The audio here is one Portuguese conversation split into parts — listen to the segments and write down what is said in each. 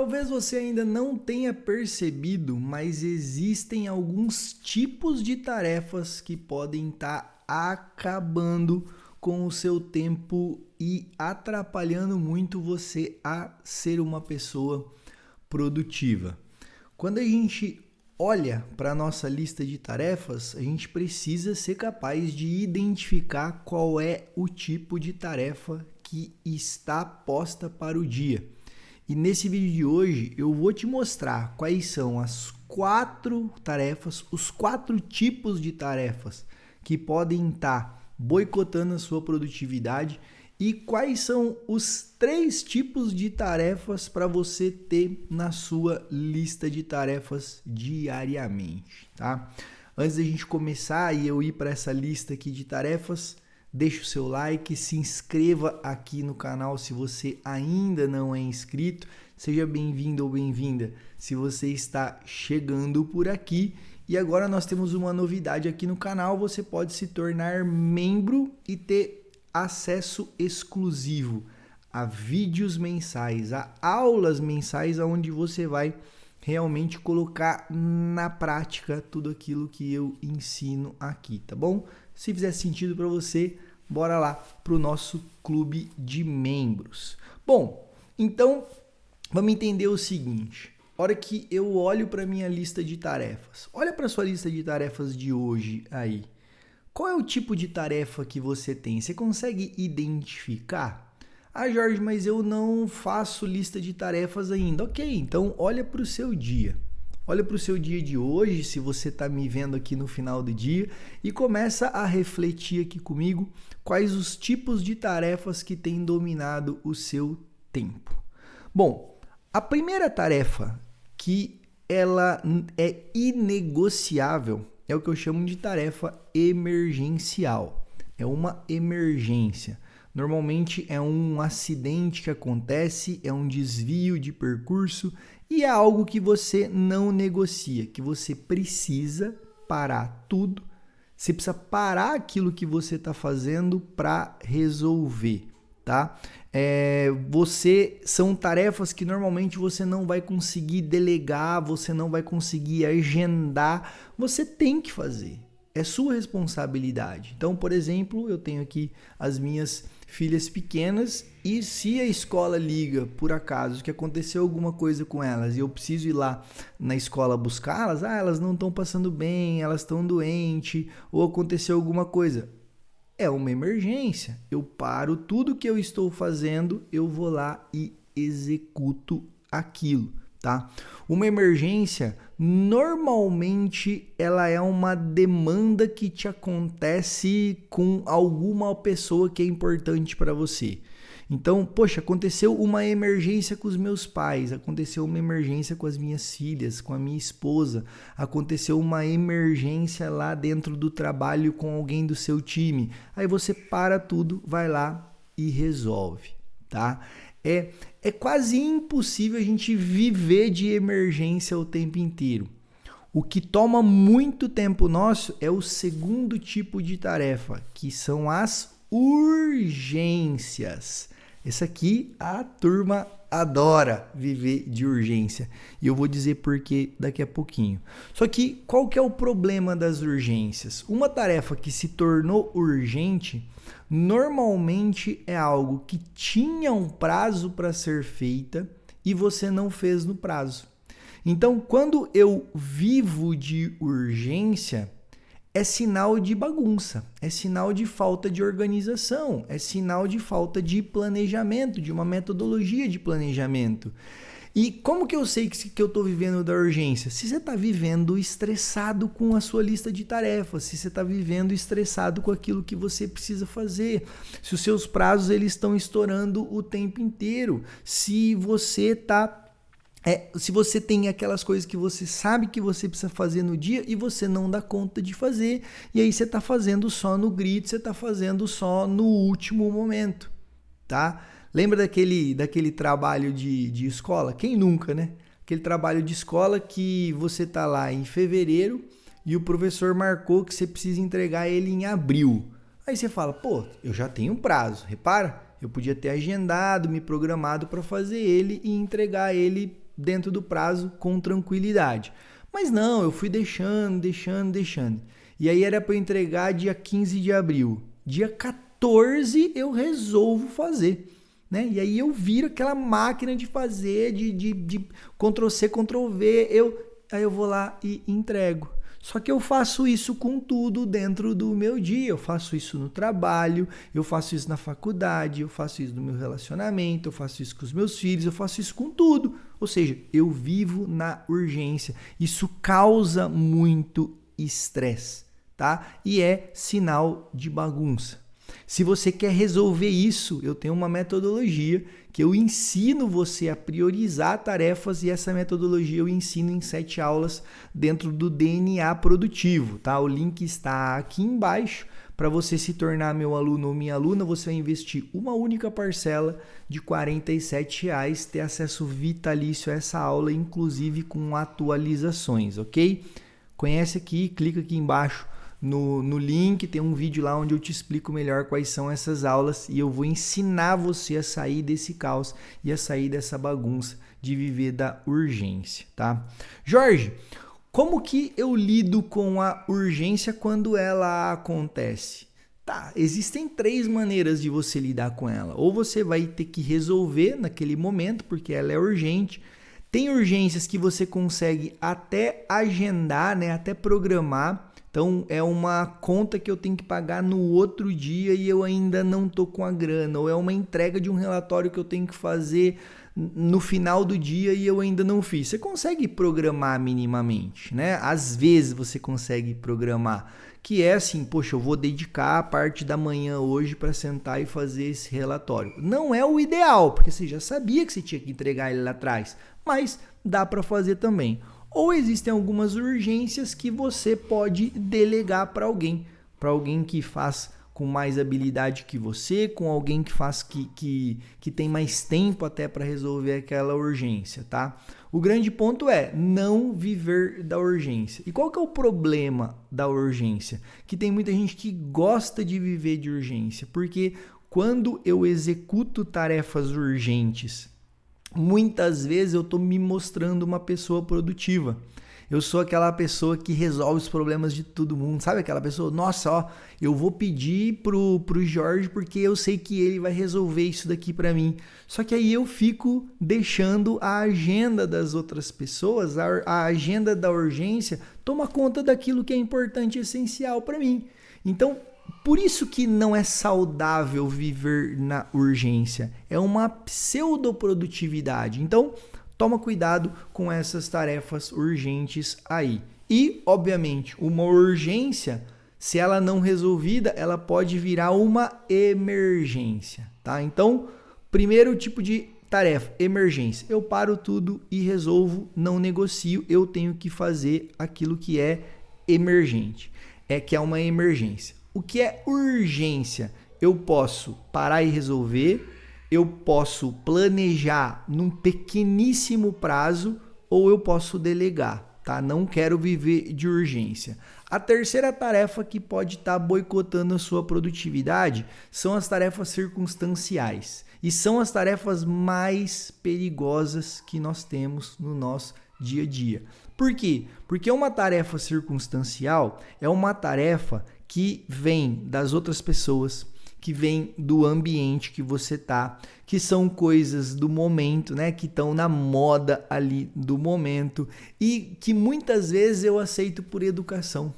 Talvez você ainda não tenha percebido, mas existem alguns tipos de tarefas que podem estar acabando com o seu tempo e atrapalhando muito você a ser uma pessoa produtiva. Quando a gente olha para a nossa lista de tarefas, a gente precisa ser capaz de identificar qual é o tipo de tarefa que está posta para o dia. E nesse vídeo de hoje eu vou te mostrar quais são as 4 tarefas, os 4 tipos de tarefas que podem estar boicotando a sua produtividade e quais são os 3 tipos de tarefas para você ter na sua lista de tarefas diariamente, tá? Antes da gente começar e eu ir para essa lista aqui de tarefas, deixa o seu like, se inscreva aqui no canal se você ainda não é inscrito. Seja bem-vindo ou bem-vinda se você está chegando por aqui. E agora nós temos uma novidade aqui no canal, você pode se tornar membro e ter acesso exclusivo a vídeos mensais, a aulas mensais onde você vai realmente colocar na prática tudo aquilo que eu ensino aqui, tá bom? Se fizer sentido para você, bora lá para o nosso clube de membros. Bom, então vamos entender o seguinte. A hora que eu olho para minha lista de tarefas, olha para sua lista de tarefas de hoje aí. Qual é o tipo de tarefa que você tem? Você consegue identificar? Ah, Jorge, mas eu não faço lista de tarefas ainda. Ok, então olha para o seu dia. Olha para o seu dia de hoje, se você está me vendo aqui no final do dia, e começa a refletir aqui comigo quais os tipos de tarefas que têm dominado o seu tempo. Bom, a primeira tarefa que ela é inegociável é o que eu chamo de tarefa emergencial. É uma emergência. Normalmente é um acidente que acontece, é um desvio de percurso e é algo que você não negocia, que você precisa parar tudo. Você precisa parar aquilo que você está fazendo para resolver, tá? São tarefas que normalmente você não vai conseguir delegar, você não vai conseguir agendar, você tem que fazer. É sua responsabilidade. Então, por exemplo, eu tenho aqui as minhas filhas pequenas e se a escola liga, por acaso, que aconteceu alguma coisa com elas e eu preciso ir lá na escola buscá-las, elas não estão passando bem, elas estão doentes ou aconteceu alguma coisa. É uma emergência. Eu paro tudo que eu estou fazendo, eu vou lá e executo aquilo, tá? Uma emergência, normalmente, ela é uma demanda que te acontece com alguma pessoa que é importante para você. Então, poxa, aconteceu uma emergência com os meus pais, aconteceu uma emergência com as minhas filhas, com a minha esposa, aconteceu uma emergência lá dentro do trabalho com alguém do seu time. Aí você para tudo, vai lá e resolve, tá? É quase impossível a gente viver de emergência o tempo inteiro. O que toma muito tempo nosso é o segundo tipo de tarefa, que são as urgências. Essa aqui a turma adora viver de urgência e eu vou dizer por que daqui a pouquinho. Só que qual que é o problema das urgências? Uma tarefa que se tornou urgente normalmente é algo que tinha um prazo para ser feita e você não fez no prazo. Então, quando eu vivo de urgência, é sinal de bagunça, é sinal de falta de organização, é sinal de falta de planejamento, de uma metodologia de planejamento. E como que eu sei que eu estou vivendo da urgência? Se você está vivendo estressado com a sua lista de tarefas, se você está vivendo estressado com aquilo que você precisa fazer, se os seus prazos eles estão estourando o tempo inteiro, se você tem aquelas coisas que você sabe que você precisa fazer no dia e você não dá conta de fazer, e aí você está fazendo só no grito, você está fazendo só no último momento, tá? Lembra daquele trabalho de escola? Quem nunca, né? Aquele trabalho de escola que você tá lá em fevereiro e o professor marcou que você precisa entregar ele em abril. Aí você fala, pô, eu já tenho um prazo, repara? Eu podia ter agendado, me programado para fazer ele e entregar ele dentro do prazo com tranquilidade. Mas não, eu fui deixando. E aí era para eu entregar dia 15 de abril. Dia 14 eu resolvo fazer. Né? E aí eu viro aquela máquina de fazer, de Ctrl+C, Ctrl+V, aí eu vou lá e entrego. Só que eu faço isso com tudo dentro do meu dia, eu faço isso no trabalho, eu faço isso na faculdade, eu faço isso no meu relacionamento, eu faço isso com os meus filhos, eu faço isso com tudo. Ou seja, eu vivo na urgência. Isso causa muito estresse, tá? E é sinal de bagunça. Se você quer resolver isso, eu tenho uma metodologia que eu ensino você a priorizar tarefas e essa metodologia eu ensino em 7 aulas dentro do DNA Produtivo, tá? O link está aqui embaixo. Para você se tornar meu aluno ou minha aluna, você vai investir uma única parcela de R$ 47,00, ter acesso vitalício a essa aula, inclusive com atualizações, ok? Conhece aqui, clica aqui embaixo. No link tem um vídeo lá onde eu te explico melhor quais são essas aulas e eu vou ensinar você a sair desse caos e a sair dessa bagunça de viver da urgência, tá? Jorge, como que eu lido com a urgência quando ela acontece? Tá, existem 3 maneiras de você lidar com ela. Ou você vai ter que resolver naquele momento, porque ela é urgente. Tem urgências que você consegue até agendar, né, até programar. Então, é uma conta que eu tenho que pagar no outro dia e eu ainda não estou com a grana. Ou é uma entrega de um relatório que eu tenho que fazer no final do dia e eu ainda não fiz. Você consegue programar minimamente, né? Às vezes você consegue programar. Que é assim, poxa, eu vou dedicar a parte da manhã hoje para sentar e fazer esse relatório. Não é o ideal, porque você já sabia que você tinha que entregar ele lá atrás. Mas dá para fazer também. Ou existem algumas urgências que você pode delegar para alguém que faz com mais habilidade que você, com alguém que faz que tem mais tempo até para resolver aquela urgência, tá? O grande ponto é não viver da urgência. E qual que é o problema da urgência? Que tem muita gente que gosta de viver de urgência, porque quando eu executo tarefas urgentes, muitas vezes eu estou me mostrando uma pessoa produtiva. Eu sou aquela pessoa que resolve os problemas de todo mundo. Sabe aquela pessoa? Nossa, ó, eu vou pedir pro Jorge porque eu sei que ele vai resolver isso daqui para mim. Só que aí eu fico deixando a agenda das outras pessoas, a agenda da urgência, toma conta daquilo que é importante e essencial para mim. Então, por isso que não é saudável viver na urgência. É uma pseudoprodutividade. Então, toma cuidado com essas tarefas urgentes aí. E, obviamente, uma urgência, se ela não resolvida, ela pode virar uma emergência, tá? Então, primeiro tipo de tarefa, emergência. Eu paro tudo e resolvo, não negocio, eu tenho que fazer aquilo que é emergente, que é uma emergência. O que é urgência? Eu posso parar e resolver, eu posso planejar num pequeníssimo prazo ou eu posso delegar, tá? Não quero viver de urgência. A terceira tarefa que pode estar boicotando a sua produtividade são as tarefas circunstanciais. E são as tarefas mais perigosas que nós temos no nosso dia a dia. Por quê? Porque uma tarefa circunstancial é uma tarefa que vem das outras pessoas, que vem do ambiente que você tá, que são coisas do momento, né, que estão na moda ali do momento e que muitas vezes eu aceito por educação.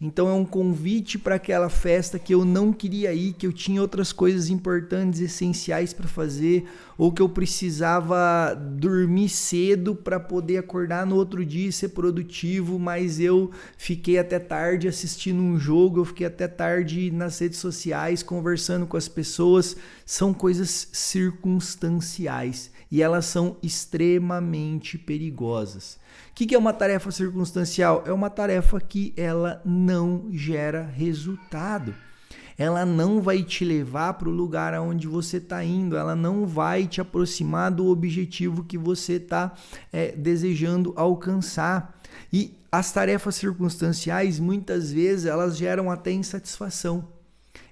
Então é um convite para aquela festa que eu não queria ir, que eu tinha outras coisas importantes, essenciais para fazer, ou que eu precisava dormir cedo para poder acordar no outro dia e ser produtivo, mas eu fiquei até tarde assistindo um jogo, eu fiquei até tarde nas redes sociais conversando com as pessoas. São coisas circunstanciais e elas são extremamente perigosas. O que é uma tarefa circunstancial? É uma tarefa que ela não gera resultado. Ela não vai te levar para o lugar aonde você está indo. Ela não vai te aproximar do objetivo que você está desejando alcançar. E as tarefas circunstanciais, muitas vezes, elas geram até insatisfação.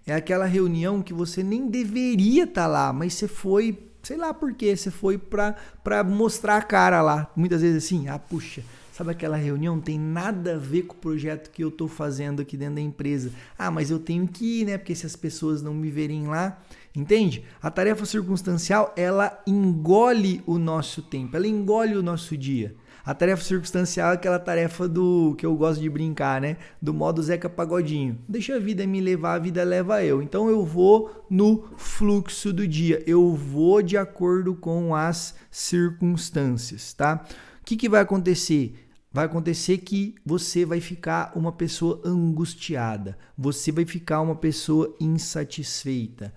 É aquela reunião que você nem deveria estar lá, mas você foi Sei lá por quê, você foi pra mostrar a cara lá. Muitas vezes assim, puxa, sabe aquela reunião? Não tem nada a ver com o projeto que eu tô fazendo aqui dentro da empresa. Mas eu tenho que ir, né? Porque se as pessoas não me verem lá, entende? A tarefa circunstancial, ela engole o nosso tempo, ela engole o nosso dia. A tarefa circunstancial é aquela tarefa do que eu gosto de brincar, né? Do modo Zeca Pagodinho. Deixa a vida me levar, a vida leva eu. Então eu vou no fluxo do dia, eu vou de acordo com as circunstâncias, tá? O que vai acontecer? Vai acontecer que você vai ficar uma pessoa angustiada, você vai ficar uma pessoa insatisfeita.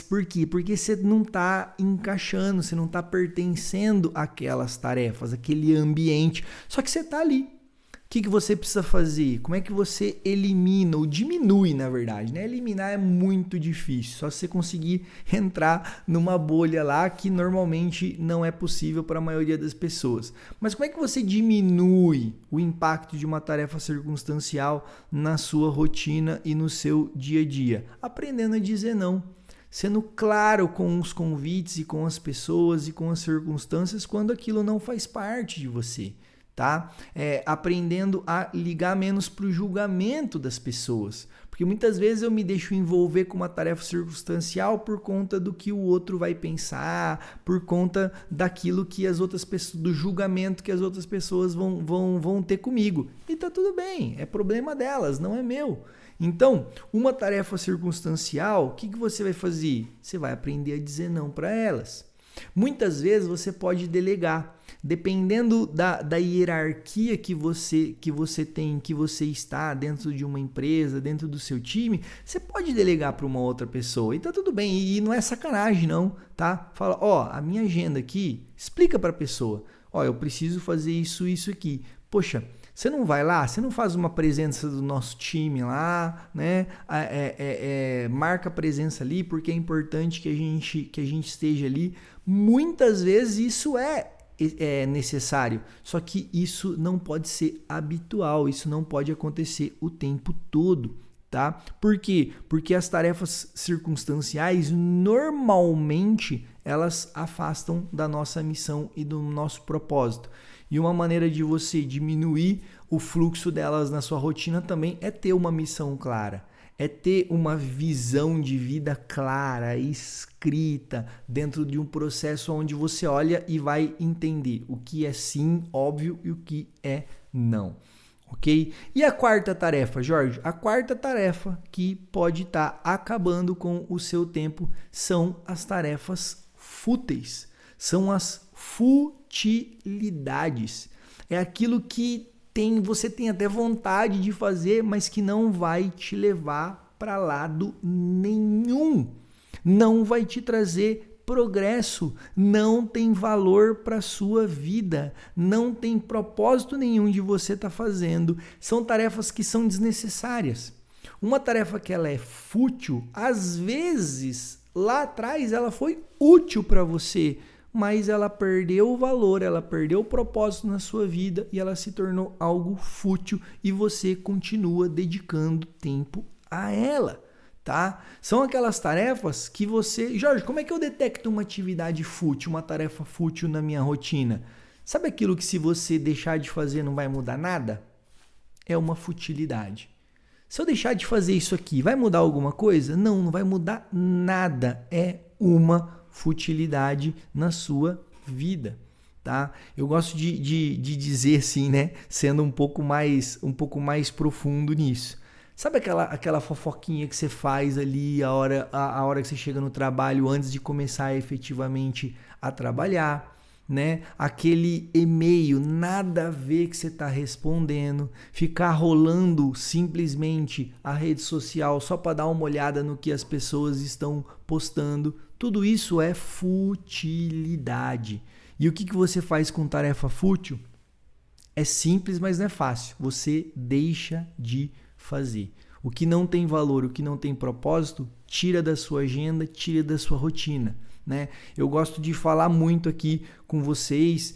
Por quê? Porque você não está encaixando, você não está pertencendo àquelas tarefas, àquele ambiente, só que você está ali. O que você precisa fazer? Como é que você elimina ou diminui, na verdade, né? Eliminar é muito difícil, só se você conseguir entrar numa bolha lá que normalmente não é possível para a maioria das pessoas. Mas como é que você diminui o impacto de uma tarefa circunstancial na sua rotina e no seu dia a dia? Aprendendo a dizer não. Sendo claro com os convites e com as pessoas e com as circunstâncias quando aquilo não faz parte de você. Tá? Aprendendo a ligar menos para o julgamento das pessoas. Porque muitas vezes eu me deixo envolver com uma tarefa circunstancial por conta do que o outro vai pensar, por conta daquilo que as outras pessoas, do julgamento que as outras pessoas vão ter comigo. E tá tudo bem, é problema delas, não é meu. Então, uma tarefa circunstancial, o que você vai fazer? Você vai aprender a dizer não para elas. Muitas vezes você pode delegar, dependendo da hierarquia que você tem, que você está dentro de uma empresa, dentro do seu time, você pode delegar para uma outra pessoa e tá tudo bem, e não é sacanagem não, tá? Fala, a minha agenda aqui, explica para a pessoa, eu preciso fazer isso aqui, poxa, você não vai lá, você não faz uma presença do nosso time lá, né? Marca a presença ali porque é importante que a gente esteja ali. Muitas vezes isso é necessário, só que isso não pode ser habitual, isso não pode acontecer o tempo todo, tá? Por quê? Porque as tarefas circunstanciais normalmente elas afastam da nossa missão e do nosso propósito. E uma maneira de você diminuir o fluxo delas na sua rotina também é ter uma missão clara, é ter uma visão de vida clara, escrita, dentro de um processo onde você olha e vai entender o que é sim, óbvio, e o que é não. Ok? E a quarta tarefa, Jorge? A quarta tarefa que pode estar acabando com o seu tempo são as tarefas fúteis, são as futilidades. É aquilo que você tem até vontade de fazer, mas que não vai te levar para lado nenhum. Não vai te trazer progresso, não tem valor para a sua vida, não tem propósito nenhum de você estar fazendo. São tarefas que são desnecessárias. Uma tarefa que ela é fútil, às vezes, lá atrás, ela foi útil para você, mas ela perdeu o valor, ela perdeu o propósito na sua vida e ela se tornou algo fútil e você continua dedicando tempo a ela, tá? São aquelas tarefas que você... Jorge, como é que eu detecto uma atividade fútil, uma tarefa fútil na minha rotina? Sabe aquilo que se você deixar de fazer não vai mudar nada? É uma futilidade. Se eu deixar de fazer isso aqui, vai mudar alguma coisa? Não, não vai mudar nada. É uma futilidade na sua vida, tá? Eu gosto de dizer assim, né? Sendo um pouco mais profundo nisso. Sabe aquela fofoquinha que você faz ali a hora que você chega no trabalho antes de começar efetivamente a trabalhar, né? Aquele e-mail nada a ver que você está respondendo, ficar rolando simplesmente a rede social só para dar uma olhada no que as pessoas estão postando. Tudo isso é futilidade. E o que você faz com tarefa fútil? É simples, mas não é fácil. Você deixa de fazer. O que não tem valor, o que não tem propósito, tira da sua agenda, tira da sua rotina, né? Eu gosto de falar muito aqui com vocês,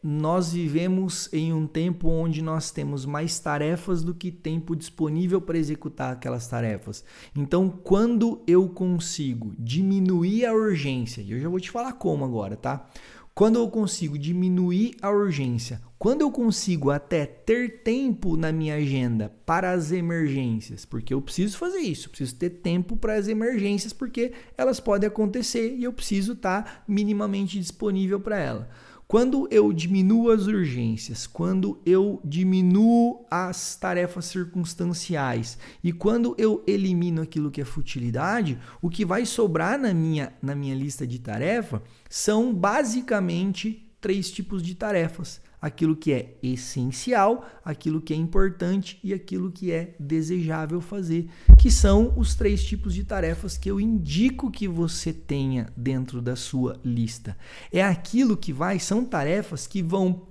nós vivemos em um tempo onde nós temos mais tarefas do que tempo disponível para executar aquelas tarefas. Então, quando eu consigo diminuir a urgência, e eu já vou te falar como agora, tá? Quando eu consigo diminuir a urgência, quando eu consigo até ter tempo na minha agenda para as emergências, porque eu preciso fazer isso, eu preciso ter tempo para as emergências, porque elas podem acontecer e eu preciso estar minimamente disponível para ela. Quando eu diminuo as urgências, quando eu diminuo as tarefas circunstanciais e quando eu elimino aquilo que é futilidade, o que vai sobrar na minha lista de tarefa são basicamente 3 tipos de tarefas. Aquilo que é essencial, aquilo que é importante e aquilo que é desejável fazer, que são os 3 tipos de tarefas que eu indico que você tenha dentro da sua lista. É aquilo que são tarefas que vão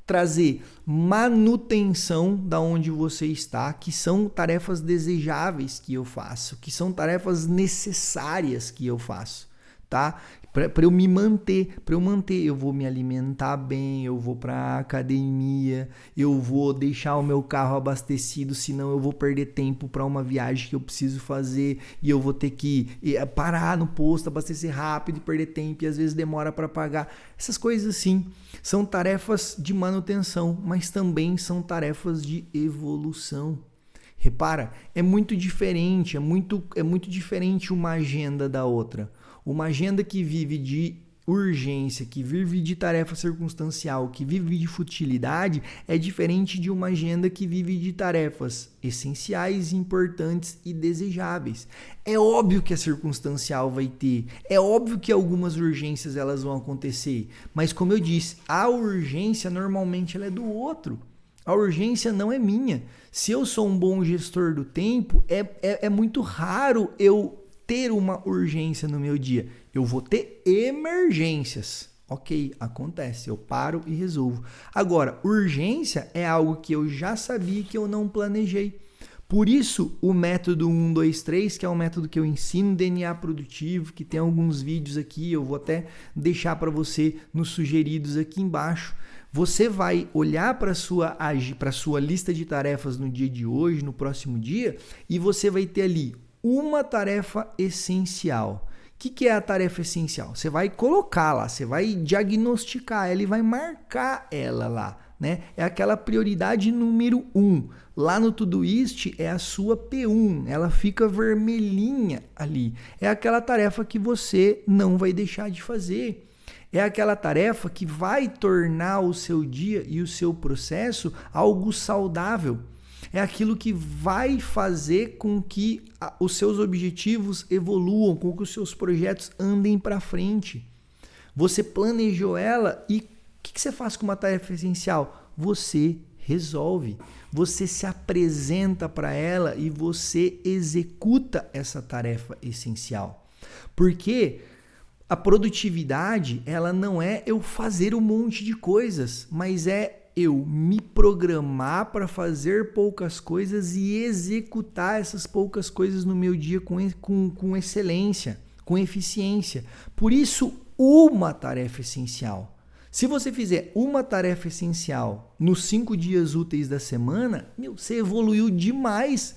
trazer manutenção da onde você está, que são tarefas desejáveis que eu faço, que são tarefas necessárias que eu faço, tá? Para eu me manter, eu vou me alimentar bem, eu vou para a academia, eu vou deixar o meu carro abastecido, senão eu vou perder tempo para uma viagem que eu preciso fazer e eu vou ter que parar no posto, abastecer rápido e perder tempo e às vezes demora para pagar. Essas coisas assim são tarefas de manutenção, mas também são tarefas de evolução. Repara, é muito diferente, é muito diferente uma agenda da outra. Uma agenda que vive de urgência, que vive de tarefa circunstancial, que vive de futilidade, é diferente de uma agenda que vive de tarefas essenciais, importantes e desejáveis. É óbvio que a circunstancial vai ter, é óbvio que algumas urgências elas vão acontecer, mas como eu disse, a urgência normalmente ela é do outro. A urgência não é minha. Se eu sou um bom gestor do tempo, é muito raro eu ter uma urgência no meu dia. Eu vou ter emergências. Ok, acontece, eu paro e resolvo. Agora, urgência é algo que eu já sabia que eu não planejei. Por isso, o método 1, 2, 3, que é um método que eu ensino DNA produtivo, que tem alguns vídeos aqui, eu vou até deixar para você nos sugeridos aqui embaixo. Você vai olhar para a sua lista de tarefas no dia de hoje, no próximo dia, e você vai ter ali uma tarefa essencial. O que é a tarefa essencial? Você vai colocar lá, você vai diagnosticar ela e vai marcar ela lá, né? É aquela prioridade número 1. Lá no Todoist é a sua P1, ela fica vermelhinha ali. É aquela tarefa que você não vai deixar de fazer. É aquela tarefa que vai tornar o seu dia e o seu processo algo saudável. É aquilo que vai fazer com que os seus objetivos evoluam, com que os seus projetos andem para frente. Você planejou ela e o que você faz com uma tarefa essencial? Você resolve, você se apresenta para ela e você executa essa tarefa essencial. Porque a produtividade, ela não é eu fazer um monte de coisas, mas é eu me programar para fazer poucas coisas e executar essas poucas coisas no meu dia com excelência, com eficiência. Por isso, uma tarefa essencial. Se você fizer uma tarefa essencial nos 5 dias úteis da semana, você evoluiu demais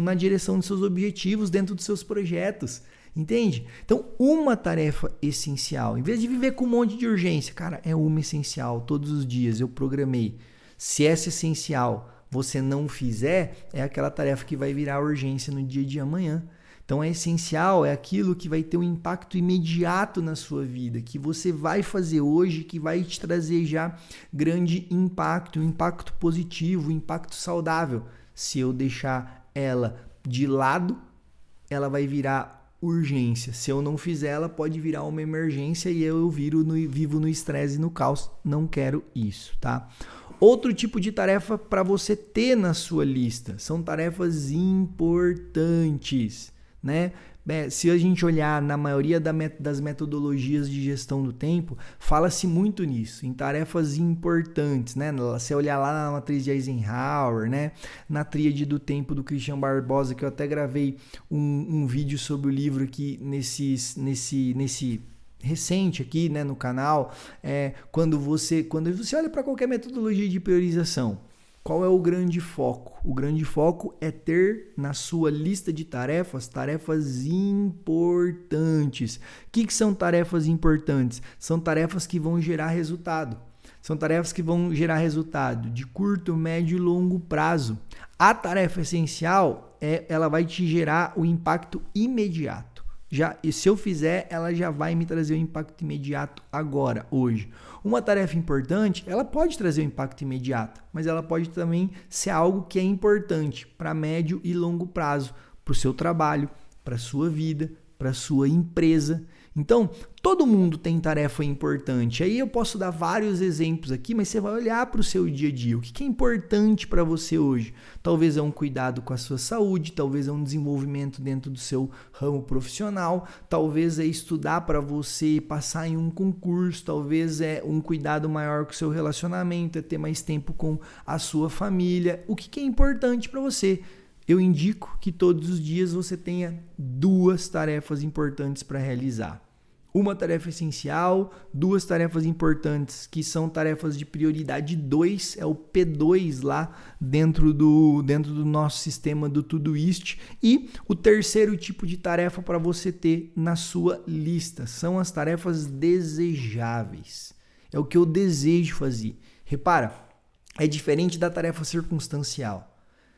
na direção dos seus objetivos, dentro dos seus projetos. Entende? Então, uma tarefa essencial, em vez de viver com um monte de urgência, cara, é uma essencial, todos os dias eu programei. Se essa essencial você não fizer, é aquela tarefa que vai virar urgência no dia de amanhã. Então, é essencial, é aquilo que vai ter um impacto imediato na sua vida, que você vai fazer hoje, que vai te trazer já grande impacto, um impacto positivo, um impacto saudável. Se eu deixar ela de lado, ela vai virar urgência. Se eu não fizer, ela pode virar uma emergência e eu vivo no estresse e no caos. Não quero isso, tá? Outro tipo de tarefa para você ter na sua lista são tarefas importantes, né? Se a gente olhar na maioria das metodologias de gestão do tempo, fala-se muito nisso, em tarefas importantes, né? Se olhar lá na matriz de Eisenhower, né? Na tríade do tempo do Christian Barbosa, que eu até gravei um vídeo sobre o livro aqui nesse recente aqui, né, no canal, quando você olha para qualquer metodologia de priorização, qual é o grande foco? O grande foco é ter na sua lista de tarefas importantes. O que são tarefas importantes? São tarefas que vão gerar resultado. São tarefas que vão gerar resultado de curto, médio e longo prazo. A tarefa essencial, ela vai te gerar o impacto imediato. E se eu fizer, ela já vai me trazer o impacto imediato agora, hoje. Uma tarefa importante, ela pode trazer o impacto imediato, mas ela pode também ser algo que é importante para médio e longo prazo, para o seu trabalho, para a sua vida, para a sua empresa. Então, todo mundo tem tarefa importante. Aí eu posso dar vários exemplos aqui, mas você vai olhar para o seu dia a dia. O que é importante para você hoje? Talvez é um cuidado com a sua saúde, talvez é um desenvolvimento dentro do seu ramo profissional, talvez é estudar para você passar em um concurso, talvez é um cuidado maior com o seu relacionamento, é ter mais tempo com a sua família. O que é importante para você? Eu indico que todos os dias você tenha 2 tarefas importantes para realizar. Uma tarefa essencial, 2 tarefas importantes que são tarefas de prioridade 2, é o P2 lá dentro do nosso sistema do Todoist. E o terceiro tipo de tarefa para você ter na sua lista são as tarefas desejáveis. É o que eu desejo fazer. Repara, é diferente da tarefa circunstancial.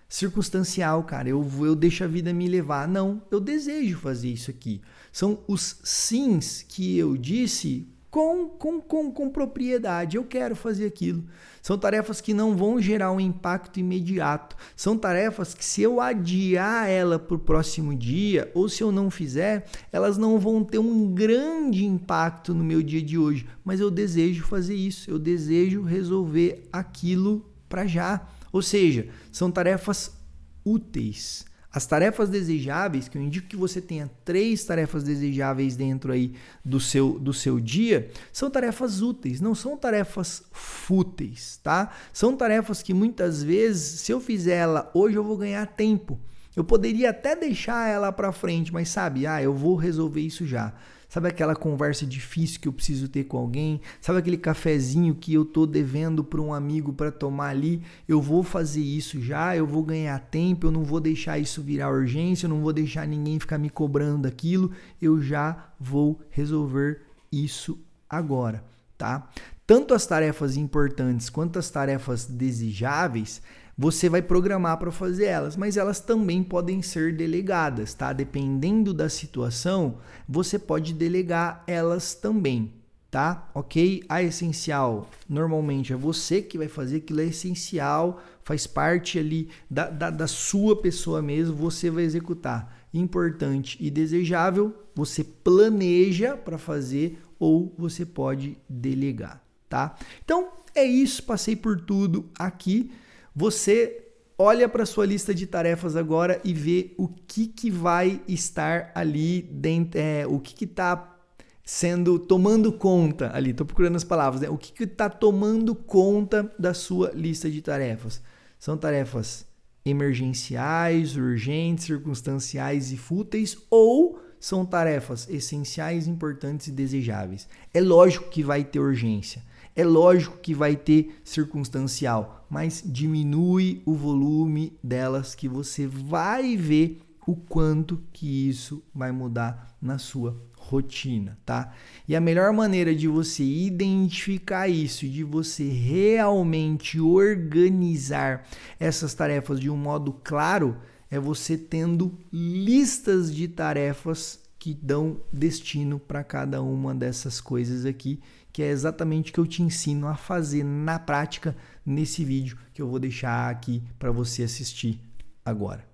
Circunstancial, cara, eu deixo a vida me levar. Não, eu desejo fazer isso aqui. São os sims que eu disse com propriedade. Eu quero fazer aquilo. São tarefas que não vão gerar um impacto imediato. São tarefas que, se eu adiar ela para o próximo dia, ou se eu não fizer, elas não vão ter um grande impacto no meu dia de hoje. Mas eu desejo fazer isso. Eu desejo resolver aquilo para já. Ou seja, são tarefas úteis. As tarefas desejáveis, que eu indico que você tenha 3 tarefas desejáveis dentro aí do seu dia, são tarefas úteis, não são tarefas fúteis, tá? São tarefas que muitas vezes, se eu fizer ela hoje, eu vou ganhar tempo. Eu poderia até deixar ela para frente, mas sabe, eu vou resolver isso já. Sabe aquela conversa difícil que eu preciso ter com alguém? Sabe aquele cafezinho que eu tô devendo para um amigo para tomar ali? Eu vou fazer isso já, eu vou ganhar tempo, eu não vou deixar isso virar urgência, eu não vou deixar ninguém ficar me cobrando daquilo, eu já vou resolver isso agora, tá? Tanto as tarefas importantes quanto as tarefas desejáveis, você vai programar para fazer elas, mas elas também podem ser delegadas, tá? Dependendo da situação, você pode delegar elas também, tá? Ok? A essencial, normalmente é você que vai fazer, aquilo é essencial, faz parte ali da sua pessoa mesmo, você vai executar. Importante e desejável, você planeja para fazer ou você pode delegar, tá? Então, é isso, passei por tudo aqui. Você olha para a sua lista de tarefas agora e vê o que vai estar ali dentro, o que está tomando conta ali. Estou procurando as palavras, né? O que está tomando conta da sua lista de tarefas? São tarefas emergenciais, urgentes, circunstanciais e fúteis, ou são tarefas essenciais, importantes e desejáveis? É lógico que vai ter urgência. É lógico que vai ter circunstancial, mas diminui o volume delas que você vai ver o quanto que isso vai mudar na sua rotina, tá? E a melhor maneira de você identificar isso, de você realmente organizar essas tarefas de um modo claro, é você tendo listas de tarefas que dão destino para cada uma dessas coisas aqui, que é exatamente o que eu te ensino a fazer na prática nesse vídeo que eu vou deixar aqui para você assistir agora.